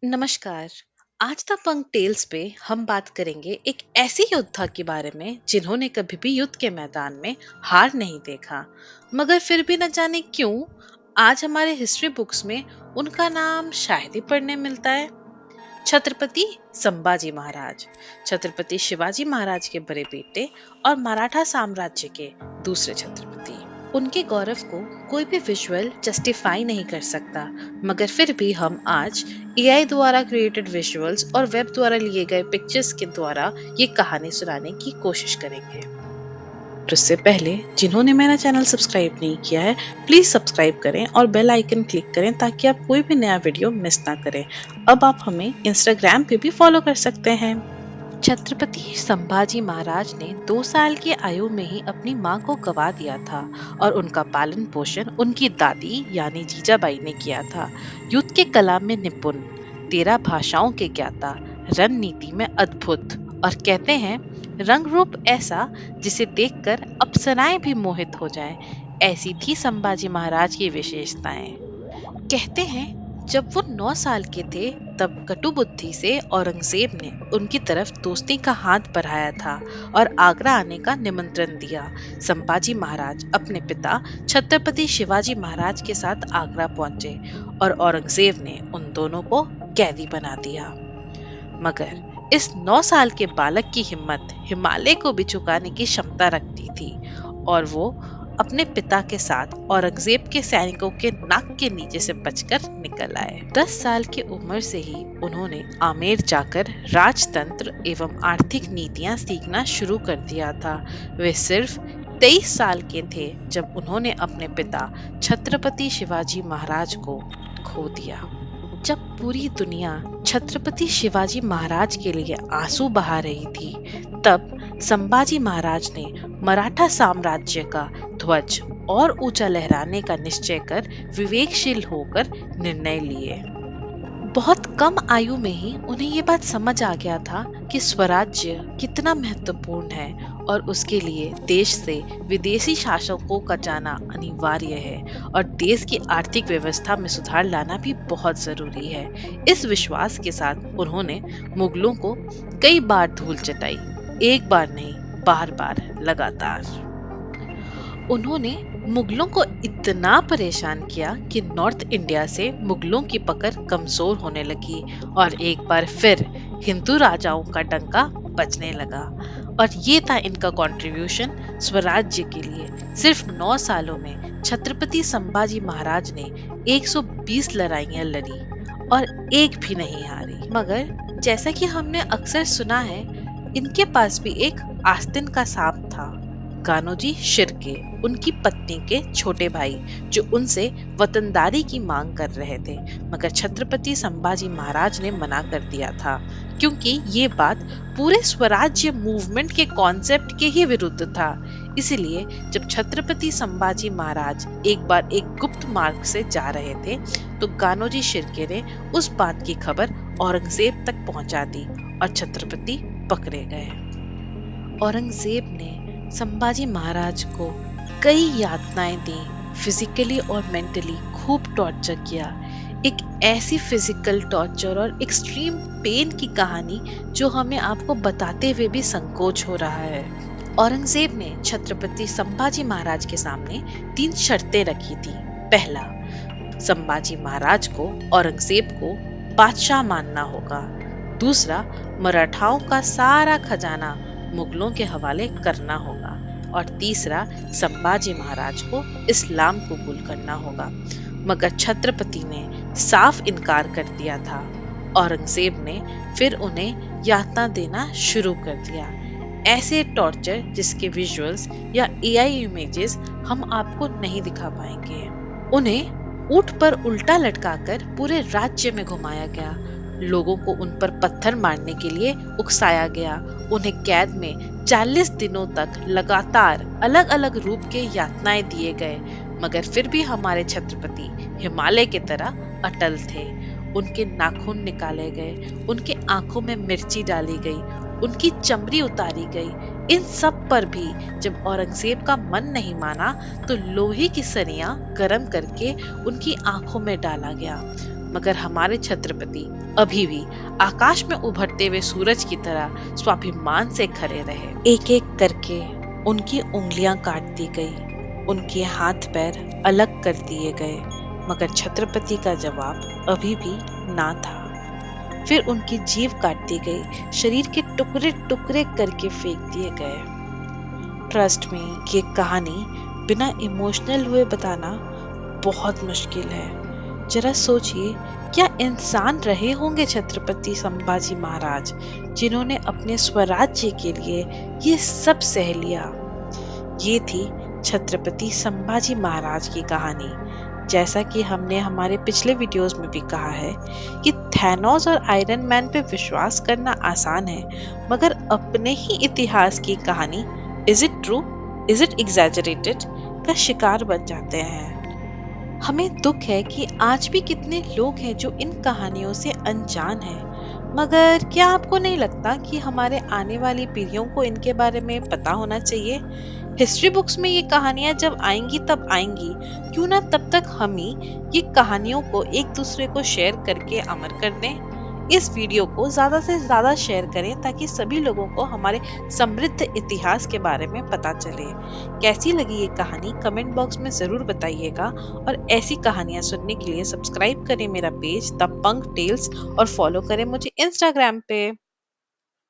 नमस्कार। आज the punk tales पे हम बात करेंगे एक ऐसी योद्धा के बारे में जिन्होंने कभी भी युद्ध के मैदान में हार नहीं देखा, मगर फिर भी न जाने क्यों आज हमारे हिस्ट्री बुक्स में उनका नाम शायद ही पढ़ने मिलता है। छत्रपति संभाजी महाराज। छत्रपति शिवाजी महाराज के बड़े बेटे और मराठा साम्राज्य के दूसरे छत्रपति। उनके गौरव को कोई भी विजुअल जस्टिफाई नहीं कर सकता, मगर फिर भी हम आज एआई द्वारा क्रिएटेड विजुअल्स और वेब द्वारा लिए गए पिक्चर्स के द्वारा ये कहानी सुनाने की कोशिश करेंगे। और उससे पहले जिन्होंने मेरा चैनल सब्सक्राइब नहीं किया है, प्लीज सब्सक्राइब करें और बेल आइकन क्लिक करें ताकि आप कोई भी नया वीडियो मिस ना करें। अब आप हमें इंस्टाग्राम पे भी फॉलो कर सकते हैं। छत्रपति संभाजी महाराज ने 2 साल की आयु में ही अपनी मां को गवा दिया था और उनका पालन पोषण उनकी दादी यानी जीजाबाई ने किया था। युद्ध के कला में निपुण, 13 भाषाओं के ज्ञाता, रणनीति में अद्भुत और कहते हैं रंग रूप ऐसा जिसे देखकर अप्सराएं भी मोहित हो जाएं, ऐसी थी संभाजी महाराज की विशेषताएं। कहते हैं जब वो 9 साल के थे तब कटु बुद्धि से औरंगजेब ने उनकी तरफ दोस्ती का हाथ बढ़ाया था और आगरा आने का निमंत्रण दिया। संभाजी महाराज अपने पिता छत्रपति शिवाजी महाराज के साथ आगरा पहुंचे और औरंगजेब ने उन दोनों को कैदी बना दिया। मगर इस 9 साल के बालक की हिम्मत हिमालय को भी झुकाने की क्षमता रखती थी और वो अपने पिता के साथ औरंगजेब के सैनिकों के नाक के नीचे से बचकर निकल आए। 10 साल की उम्र से ही उन्होंने आमेर जाकर राजतंत्र एवं आर्थिक नीतियां सीखना शुरू कर दिया था। वे सिर्फ 23 साल के थे जब उन्होंने अपने पिता छत्रपति शिवाजी महाराज को खो दिया। जब पूरी दुनिया छत्रपति शिवाजी महाराज के लिए आंसू बहा रही थी, तब संभाजी महाराज ने मराठा साम्राज्य का ध्वज और ऊंचा लहराने का निश्चय कर विवेकशील होकर निर्णय लिए। बहुत कम आयु में ही उन्हें ये बात समझ आ गया था कि स्वराज्य कितना महत्वपूर्ण है और उसके लिए देश से विदेशी शासकों का जाना अनिवार्य है और देश की आर्थिक व्यवस्था में सुधार लाना भी बहुत जरूरी है। इस विश्वास के साथ उन्होंने मुगलों को कई बार धूल चटाई, एक बार नहीं, बार बार लगातार। उन्होंने मुगलों को इतना परेशान किया कि नॉर्थ इंडिया से मुगलों की पकड़ कमजोर होने लगी और एक बार फिर हिंदू राजाओं का डंका बजने लगा। और ये था इनका कंट्रीब्यूशन स्वराज्य के लिए। सिर्फ 9 सालों में छत्रपति संभाजी महाराज ने 120 लड़ाइयां लड़ी और एक भी नहीं हारी। मगर जैसा कि हमने अक्सर सुना है, इनके पास भी एक आस्तीन का सांप था, कान्होजी शिर्के, उनकी पत्नी के छोटे भाई, जो उनसे वतनदारी की मांग कर रहे थे। मगर छत्रपति संभाजी महाराज ने मना कर दिया था क्योंकि ये बात पूरे स्वराज्य मूवमेंट के कॉन्सेप्ट के ही विरुद्ध था। इसलिए जब छत्रपति संभाजी महाराज एक बार एक गुप्त मार्ग से जा रहे थे तो कान्होजी शिर्के ने उस बात की खबर औरंगजेब तक पहुंचा दी और छत्रपति पकड़े गए। औरंगजेब ने संभाजी महाराज को कई यातनाएं दी, फिजिकली और मेंटली खूब टॉर्चर किया। एक ऐसी फिजिकल टॉर्चर और एक्सट्रीम पेन की कहानी जो हमें आपको बताते हुए भी संकोच हो रहा है। औरंगजेब ने छत्रपति संभाजी महाराज के सामने 3 शर्तें रखी थी। पहला, संभाजी महाराज को औरंगजेब को बादशाह मानना होगा। दूसरा, मराठाओं का सारा खजाना मुगलों के हवाले करना होगा। और तीसरा, संभाजी महाराज को इस्लाम कबूल करना होगा। मगर छत्रपति ने साफ इनकार कर दिया था। औरंगजेब ने फिर उन्हें यातना देना शुरू कर दिया, ऐसे टॉर्चर जिसके विजुअल्स या एआई इमेजेस हम आपको नहीं दिखा पाएंगे। उन्हें ऊंट पर उल्टा लटकाकर पूरे राज्य में घुमाया गया, लोगों को उन पर पत्थर मारने के लिए उकसाया गया। उन्हें कैद में 40 दिनों तक लगातार अलग अलग रूप के यातनाएं दिए गए, मगर फिर भी हमारे छत्रपति हिमालय की तरह अटल थे। उनके नाखून निकाले गए, उनके आंखों में मिर्ची डाली गई, उनकी चमड़ी उतारी गई। इन सब पर भी जब औरंगजेब का मन नहीं माना तो लोहे की सरियां गर्म करके उनकी आंखों में डाला गया। मगर हमारे छत्रपति अभी भी आकाश में उभरते हुए सूरज की तरह स्वाभिमान से खड़े रहे। एक एक करके उनकी उंगलियां काट दी गई, उनके हाथ पैर अलग कर दिए गए, मगर छत्रपति का जवाब अभी भी ना था। फिर उनकी जीभ काट दी गई, शरीर के टुकड़े टुकड़े करके फेंक दिए गए। ट्रस्ट में ये कहानी बिना इमोशनल हुए बताना बहुत मुश्किल है। जरा सोचिए, क्या इंसान रहे होंगे छत्रपति संभाजी महाराज जिन्होंने अपने स्वराज्य के लिए ये सब सह लिया। ये थी छत्रपति संभाजी महाराज की कहानी। जैसा कि हमने हमारे पिछले वीडियोस में भी कहा है कि थैनोस और आयरन मैन पे विश्वास करना आसान है, मगर अपने ही इतिहास की कहानी is it true, is it exaggerated का शिकार बन जाते हैं। हमें दुख है कि आज भी कितने लोग हैं जो इन कहानियों से अनजान हैं। मगर क्या आपको नहीं लगता कि हमारे आने वाली पीढ़ियों को इनके बारे में पता होना चाहिए? हिस्ट्री बुक्स में ये कहानियां जब आएंगी तब आएंगी, क्यों ना तब तक हम ही ये कहानियों को एक दूसरे को शेयर करके अमर कर दें। इस वीडियो को ज्यादा से ज्यादा शेयर करें ताकि सभी लोगों को हमारे समृद्ध इतिहास के बारे में पता चले। कैसी लगी ये कहानी कमेंट बॉक्स में जरूर बताइएगा, और ऐसी कहानियां सुनने के लिए सब्सक्राइब करें मेरा पेज द पंक टेल्स और फॉलो करें मुझे इंस्टाग्राम पे।